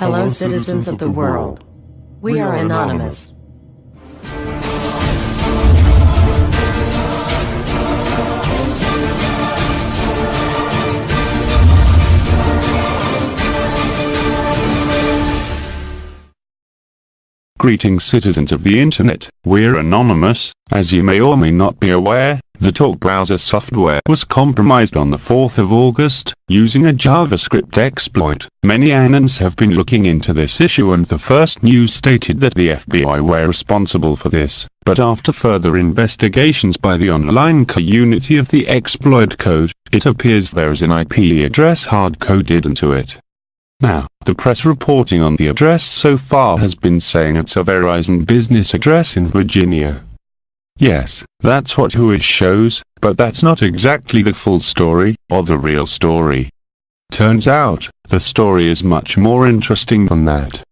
Hello, citizens of the world. We are anonymous. Greetings, citizens of the internet. We're anonymous. As you may or may not be aware, the Tor browser software was compromised on the 4th of August, using a JavaScript exploit. Many analysts have been looking into this issue, and the first news stated that the FBI were responsible for this. But after further investigations by the online community of the exploit code, it appears there is an IP address hard-coded into it. Now, the press reporting on the address so far has been saying it's a Verizon business address in Virginia. Yes, that's what it shows, but that's not exactly the full story, or the real story. Turns out, the story is much more interesting than that.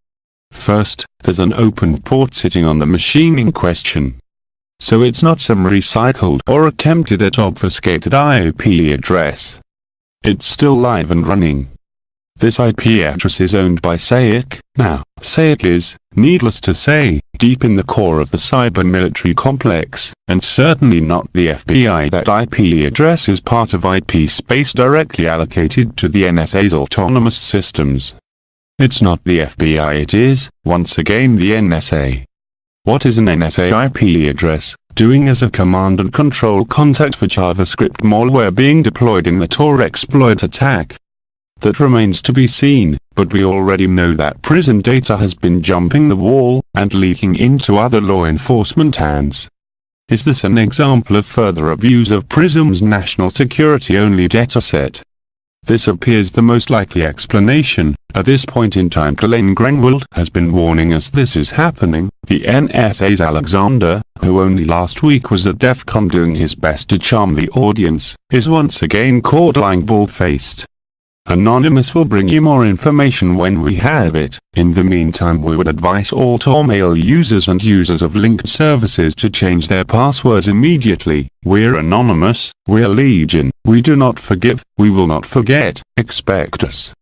First, there's an open port sitting on the machine in question. So it's not some recycled or attempted at obfuscated IP address. It's still live and running. This IP address is owned by SAIC. Now, SAIC is, needless to say, deep in the core of the cyber military complex, and certainly not the FBI. That IP address is part of IP space directly allocated to the NSA's autonomous systems. It's not the FBI, it is, once again, the NSA. What is an NSA IP address doing as a command and control contact for JavaScript malware being deployed in the Tor exploit attack? That remains to be seen, but we already know that prison data has been jumping the wall, and leaking into other law enforcement hands. Is this an example of further abuse of PRISM's national security-only dataset? This appears the most likely explanation. At this point in time, Glenn Greenwald has been warning us this is happening. The NSA's Alexander, who only last week was at DEF CON doing his best to charm the audience, is once again caught lying bald-faced. Anonymous will bring you more information when we have it. In the meantime, we would advise all Tor mail users and users of linked services to change their passwords immediately. We're anonymous, we're legion, we do not forgive, we will not forget. Expect us.